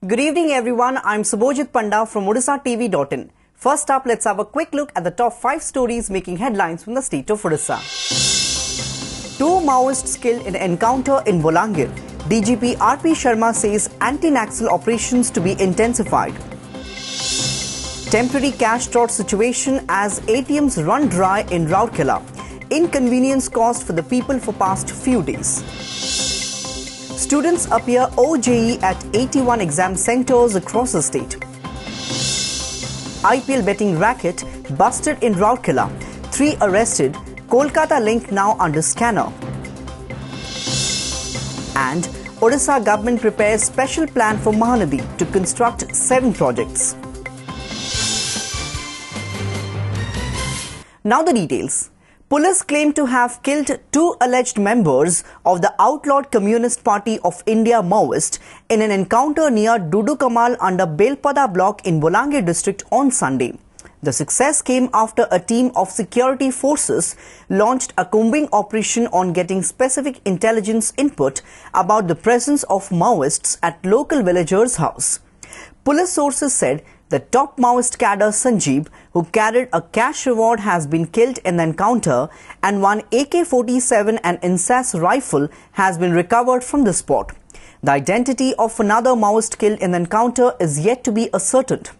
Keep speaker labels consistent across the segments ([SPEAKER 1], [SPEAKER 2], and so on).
[SPEAKER 1] Good evening everyone, I'm Subhojit Panda from OdishaTV.in. First up, let's have a quick look at the top 5 stories making headlines from the state of Odisha. 2 Maoists killed in an encounter in Bolangir. DGP RP Sharma says anti-Naxal operations to be intensified. Temporary cash drought situation as ATMs run dry in Rourkela. Inconvenience caused for the people for past few days. Students appear OJE at 81 exam centres across the state. IPL betting racket busted in Rourkela. 3 arrested. Kolkata link now under scanner. And Odisha government prepares special plan for Mahanadi to construct 7 projects. Now the details. Police claim to have killed 2 alleged members of the outlawed Communist Party of India Maoist in an encounter near Dudukamal under Belpada block in Bolangir district on Sunday. The success came after a team of security forces launched a combing operation on getting specific intelligence input about the presence of Maoists at local villagers' house. Police sources said the top Maoist cadre Sanjeev, who carried a cash reward, has been killed in the encounter, and one AK-47 and INSAS rifle has been recovered from the spot. The identity of another Maoist killed in the encounter is yet to be ascertained.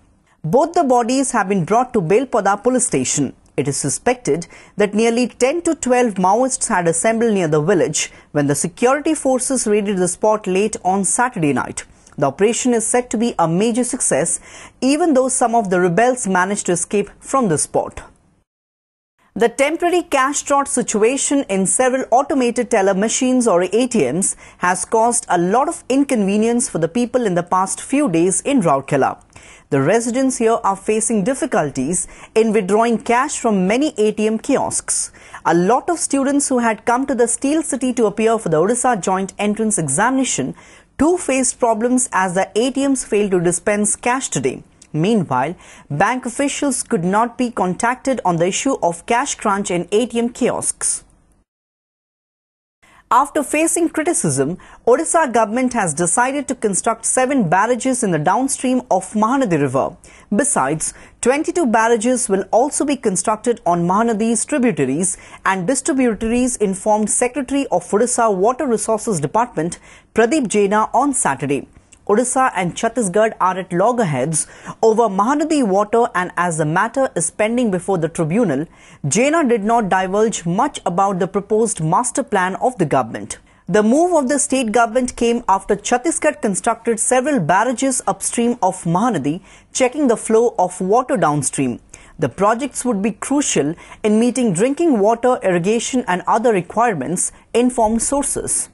[SPEAKER 1] Both the bodies have been brought to Belpada police station. It is suspected that nearly 10 to 12 Maoists had assembled near the village when the security forces raided the spot late on Saturday night. The operation is said to be a major success, even though some of the rebels managed to escape from the spot. The temporary cash drought situation in several automated teller machines or ATMs has caused a lot of inconvenience for the people in the past few days in Rourkela. The residents here are facing difficulties in withdrawing cash from many ATM kiosks. A lot of students who had come to the Steel City to appear for the Odisha Joint Entrance Examination too faced problems as the ATMs failed to dispense cash today. Meanwhile, bank officials could not be contacted on the issue of cash crunch in ATM kiosks. After facing criticism, Odisha government has decided to construct 7 barrages in the downstream of Mahanadi River. Besides, 22 barrages will also be constructed on Mahanadi's tributaries and distributaries, informed Secretary of Odisha Water Resources Department Pradeep Jaina on Saturday. Odisha and Chhattisgarh are at loggerheads over Mahanadi water, and as the matter is pending before the tribunal, Jaina did not divulge much about the proposed master plan of the government. The move of the state government came after Chhattisgarh constructed several barrages upstream of Mahanadi, checking the flow of water downstream. The projects would be crucial in meeting drinking water, irrigation and other requirements, informed sources.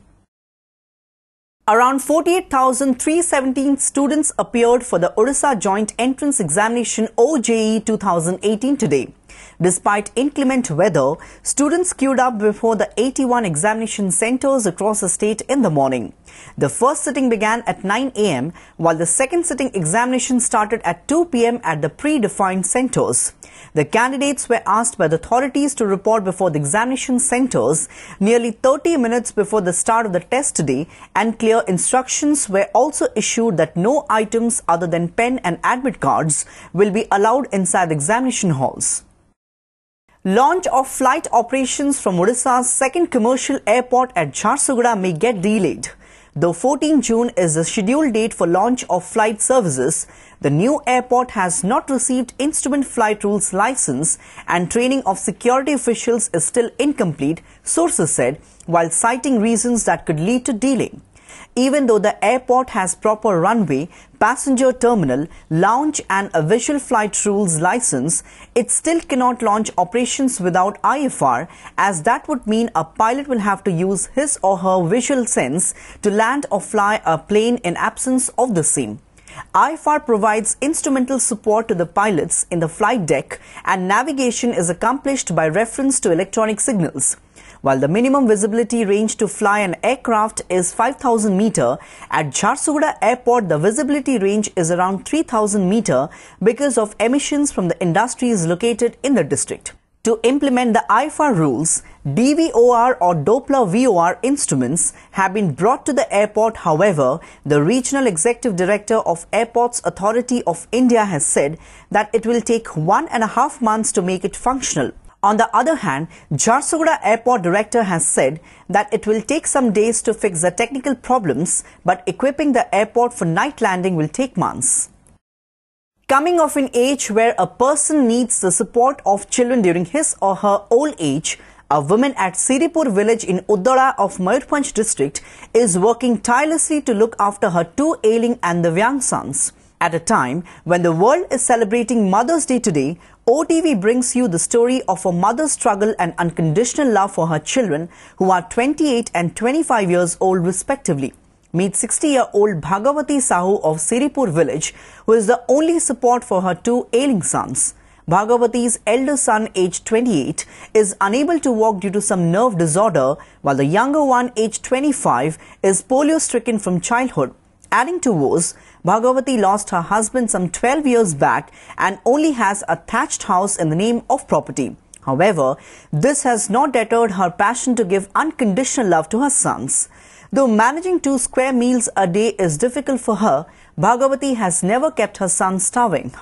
[SPEAKER 1] Around 48,317 students appeared for the Odisha Joint Entrance Examination OJE 2018 today. Despite inclement weather, students queued up before the 81 examination centres across the state in the morning. The first sitting began at 9 a.m. while the second sitting examination started at 2 p.m. at the predefined centres. The candidates were asked by the authorities to report before the examination centres nearly 30 minutes before the start of the test today, and clear instructions were also issued that no items other than pen and admit cards will be allowed inside the examination halls. Launch of flight operations from Odisha's second commercial airport at Jharsuguda may get delayed. Though 14 June is the scheduled date for launch of flight services, the new airport has not received instrument flight rules license and training of security officials is still incomplete, sources said, while citing reasons that could lead to delay. Even though the airport has proper runway, passenger terminal, lounge and a visual flight rules license, it still cannot launch operations without IFR, as that would mean a pilot will have to use his or her visual sense to land or fly a plane in absence of the same. IFR provides instrumental support to the pilots in the flight deck, and navigation is accomplished by reference to electronic signals. While the minimum visibility range to fly an aircraft is 5,000 meter, at Jharsuguda Airport the visibility range is around 3,000 meter because of emissions from the industries located in the district. To implement the IFR rules, DVOR or Doppler VOR instruments have been brought to the airport. However, the Regional Executive Director of Airports Authority of India has said that it will take 1.5 months to make it functional. On the other hand, Jharsuguda Airport Director has said that it will take some days to fix the technical problems, but equipping the airport for night landing will take months. Coming of an age where a person needs the support of children during his or her old age, a woman at Siripur village in Uddara of Mayurbhanj district is working tirelessly to look after her two ailing and Divyang sons. At a time when the world is celebrating Mother's Day today, OTV brings you the story of a mother's struggle and unconditional love for her children, who are 28 and 25 years old respectively. Meet 60-year-old Bhagavati Sahu of Siripur village, who is the only support for her two ailing sons. Bhagavati's elder son, aged 28, is unable to walk due to some nerve disorder, while the younger one, aged 25, is polio-stricken from childhood. Adding to woes, Bhagavati lost her husband some 12 years back and only has a thatched house in the name of property. However, this has not deterred her passion to give unconditional love to her sons. Though managing 2 square meals a day is difficult for her, Bhagavati has never kept her sons starving.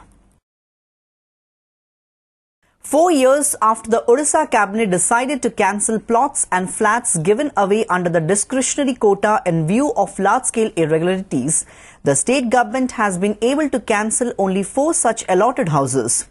[SPEAKER 1] 4 years after the Odisha cabinet decided to cancel plots and flats given away under the discretionary quota in view of large-scale irregularities, the state government has been able to cancel only 4 such allotted houses.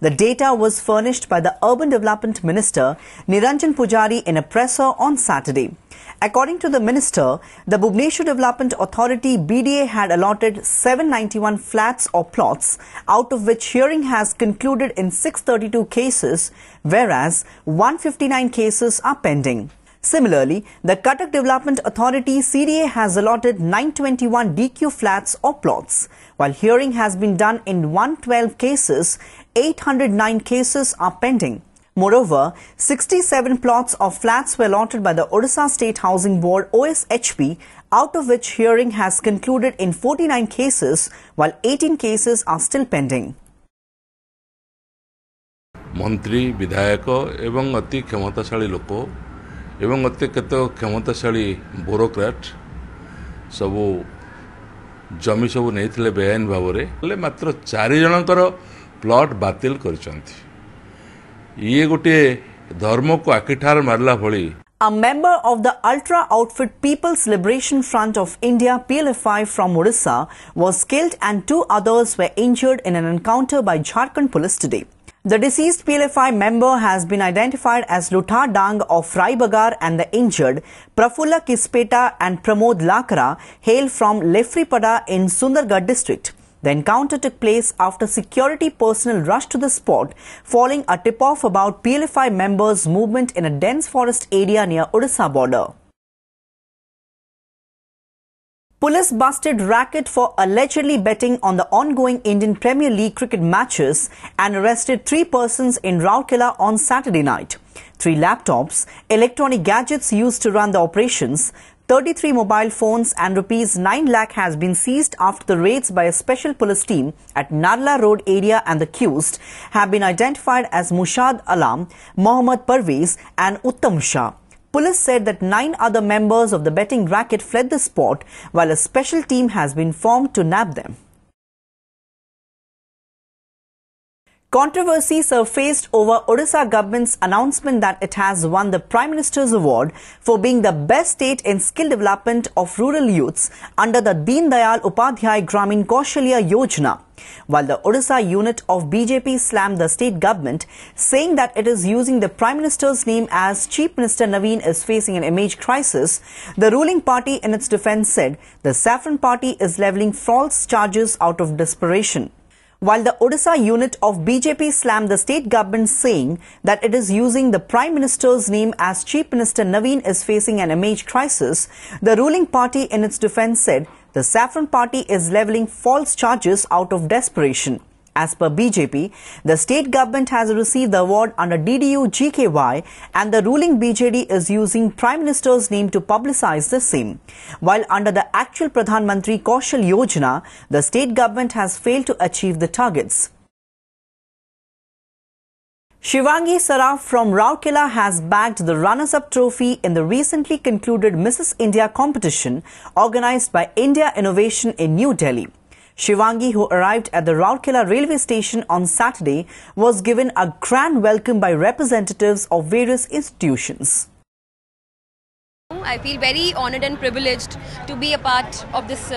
[SPEAKER 1] The data was furnished by the Urban Development Minister Niranjan Pujari in a presser on Saturday. According to the minister, the Bhubaneswar Development Authority BDA had allotted 791 flats or plots, out of which hearing has concluded in 632 cases, whereas 159 cases are pending. Similarly, the Cuttack Development Authority CDA has allotted 921 DQ flats or plots. While hearing has been done in 112 cases, 809 cases are pending. Moreover, 67 plots of flats were allotted by the Odisha State Housing Board OSHB, out of which hearing has concluded in 49 cases, while 18 cases are still pending.
[SPEAKER 2] मंत्री विधायक एवं अति क्षमताशाली लोक एवं अति क्षमताशाली ब्यूरोक्राट सबू जमी सबू नहीं बेआईन भाव में मात्र 4 जनकर प्लॉट बातिल कर ये गोटे धर्म को आखिठार मारला भली.
[SPEAKER 1] A member of the ultra outfit People's Liberation Front of India PLFI from Odisha was killed and 2 others were injured in an encounter by Jharkhand police today. The deceased PLFI member has been identified as Luthar Dang of Raibagar, and the injured Prafulla Kispeta and Pramod Lakara hail from Lefripada in Sundargarh district. The encounter took place after security personnel rushed to the spot following a tip-off about PLFI members' movement in a dense forest area near Odisha border. Police busted racket for allegedly betting on the ongoing Indian Premier League cricket matches and arrested 3 persons in Rourkela on Saturday night. 3 laptops, electronic gadgets used to run the operations, 33 mobile phones and ₹9 lakh has been seized after the raids by a special police team at Narla Road area, and the accused have been identified as Mushad Alam, Mohammad Parvez and Uttam Shah. Police said that 9 other members of the betting racket fled the spot, while a special team has been formed to nab them. Controversy surfaced over Odisha government's announcement that it has won the Prime Minister's Award for being the best state in skill development of rural youths under the Deen Dayal Upadhyay Gramin Kaushalya Yojana. While the Odisha unit of BJP slammed the state government, saying that it is using the Prime Minister's name as Chief Minister Naveen is facing an image crisis, the ruling party in its defense said the Saffron Party is levelling false charges out of desperation. While the Odisha unit of BJP slammed the state government, saying that it is using the Prime Minister's name as Chief Minister Naveen is facing an image crisis, the ruling party in its defense said the Saffron Party is levelling false charges out of desperation. As per BJP, the state government has received the award under DDU-GKY, and the ruling BJD is using Prime Minister's name to publicize the same. While under the actual Pradhan Mantri Kaushal Yojana, the state government has failed to achieve the targets. Shivangi Saraf from Rourkela has bagged the runners-up trophy in the recently concluded Mrs. India competition organised by India Innovation in New Delhi. Shivangi, who arrived at the Rourkela railway station on Saturday, was given a grand welcome by representatives of various institutions.
[SPEAKER 3] I feel very honoured and privileged to be a part of this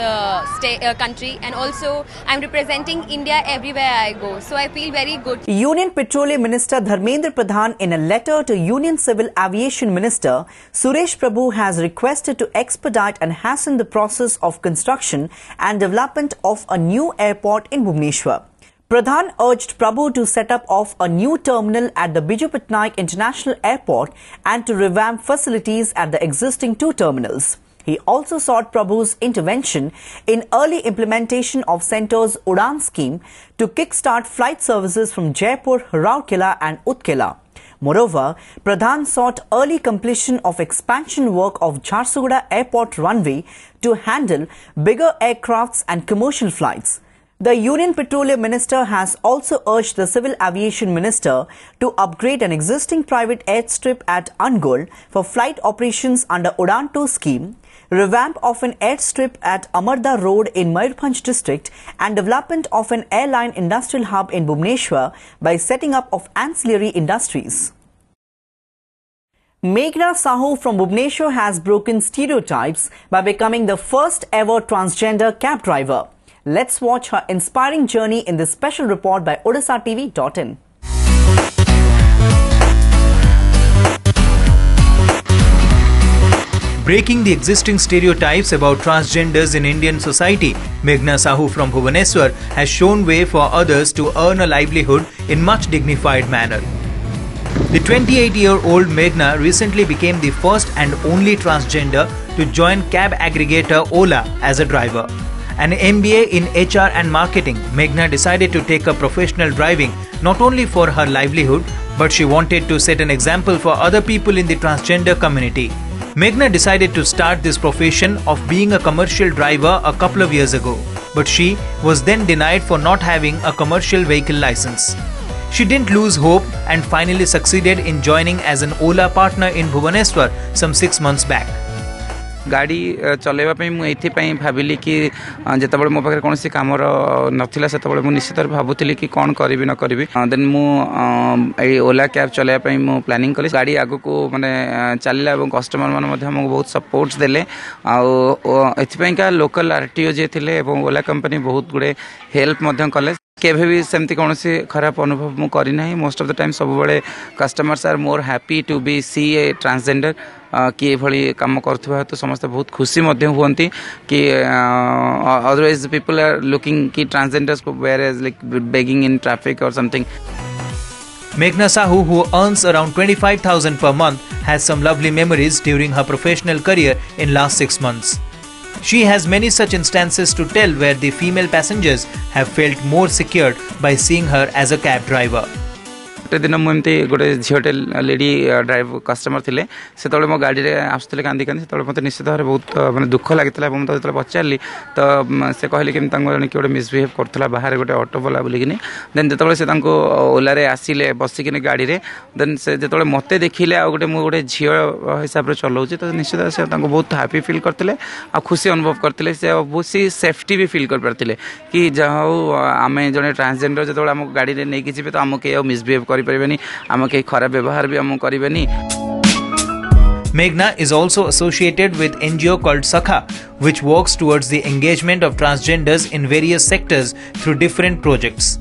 [SPEAKER 3] country, and also I'm representing India everywhere I go, so I feel very good.
[SPEAKER 1] Union Petroleum Minister Dharmendra Pradhan, in a letter to Union Civil Aviation Minister Suresh Prabhu, has requested to expedite and hasten the process of construction and development of a new airport in Bhubaneswar. Pradhan urged Prabhu to set up of a new terminal at the Biju Patnaik International Airport and to revamp facilities at the existing two terminals. He also sought Prabhu's intervention in early implementation of Centre's Udan scheme to kickstart flight services from Jaipur, Rourkela and Utkela. Moreover, Pradhan sought early completion of expansion work of Jharsuguda Airport runway to handle bigger aircrafts and commercial flights. The Union Petroleum Minister has also urged the Civil Aviation Minister to upgrade an existing private airstrip at Angul for flight operations under Udan 2 scheme, revamp of an airstrip at Amarda Road in Mayurbhanj district, and development of an airline industrial hub in Bhubaneswar by setting up of ancillary industries. Meghna Sahu from Bhubaneswar has broken stereotypes by becoming the first ever transgender cab driver. Let's watch her inspiring journey in this special report by OdishaTV.in.
[SPEAKER 4] Breaking the existing stereotypes about transgenders in Indian society, Meghna Sahu from Bhubaneswar has shown way for others to earn a livelihood in much dignified manner. The 28-year-old Meghna recently became the first and only transgender to join cab aggregator Ola as a driver. An MBA in HR and marketing, Meghna decided to take up professional driving not only for her livelihood, but she wanted to set an example for other people in the transgender community. Meghna decided to start this profession of being a commercial driver a couple of years ago, but she was then denied for not having a commercial vehicle license. She didn't lose hope and finally succeeded in joining as an Ola partner in Bhubaneswar some 6 months back.
[SPEAKER 5] गाड़ी चलैवाई मुझे भाविली कि जिते मो पाखे कौन कम नाला से निश्चित भावुली कि कौन करी न करी देन मुझे ओला कैब चलैवाई मु प्लानिंग कली गाड़ी आगु को माने चलला और कस्टमर मैंने बहुत सपोर्ट्स देले आपाइका लोकल आरटीओ जी थे ओला कंपनी बहुत गुड़े हेल्प कले केवे भी सेमती कौन खराब अनुभव मु करना मोस्ट ऑफ द टाइम सब बड़े customers are more happy to be see a transgender कि भली काम करथुवा तो समस्त बहुत खुशी हुअंती कि अदरवाइज पीपल आर लुकिंग कि ट्रांसजेंडर्स को where as like begging in traffic और something.
[SPEAKER 4] Meghna Sahu, who earns around 25,000 per month, has some lovely memories during her professional career in last 6 months. She has many such instances to tell where the female passengers have felt more secured by seeing her as a cab driver.
[SPEAKER 5] गोटे दिन मुझे गोटे झीटे lady drive customer थे से मो गाड़ी में आसुले कांदी कांदी से मतलब निश्चित भाव बहुत माने दुख लगी जो पचारि तो से कहले कि जन किए मिसबिहेव करूला बाहर गोटे ऑटो वाला बोलिकी देन जो से ओलारे आसिले बसिक गाड़ी में देन से जो मत देखिले आ गोटे मुझे झील हिसाब से चलाऊँ तो निश्चित से बहुत हैप्पी फिल करते आ खुशी अनुभव करते से बहुत सेफ्टी भी फिल कर पार्थे कि जहाँ आम जड़े ट्रांसजेंडर जो आम गाड़ी में नहीं जी तो आम कहीं misbehave
[SPEAKER 4] Meghna is also associated with NGO called Sakha, which works towards the engagement of transgenders in various sectors through different projects.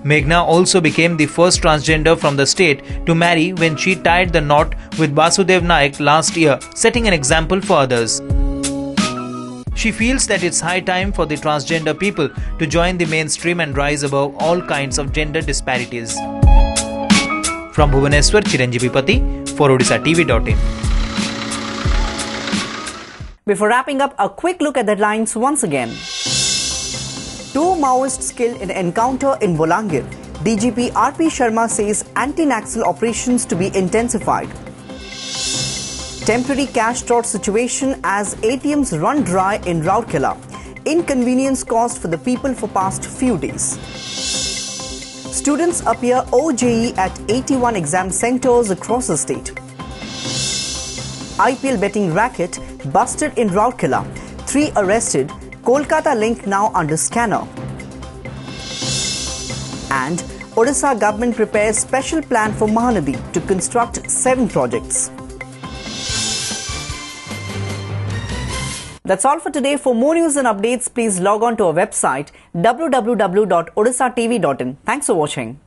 [SPEAKER 4] Meghna also became the first transgender from the state to marry when she tied the knot with Basudev Naik last year, setting an example for others. She feels that it's high time for the transgender people to join the mainstream and rise above all kinds of gender disparities. From Bhubaneswar, Chiranjeevi Pati for OdishaTV.in.
[SPEAKER 1] Before wrapping up, a quick look at the headlines once again. 2 Maoists killed in encounter in Bolangir. DGP RP Sharma says anti-Naxal operations to be intensified. Temporary cash drought situation as ATMs run dry in Rourkela. Inconvenience caused for the people for past few days. Students appear OJE at 81 exam centres across the state. IPL betting racket busted in Rourkela. 3 arrested. Kolkata link now under scanner. And Odisha government prepares special plan for Mahanadi to construct 7 projects. That's all for today. For more news and updates, please log on to our website www.odishatv.in. Thanks for watching.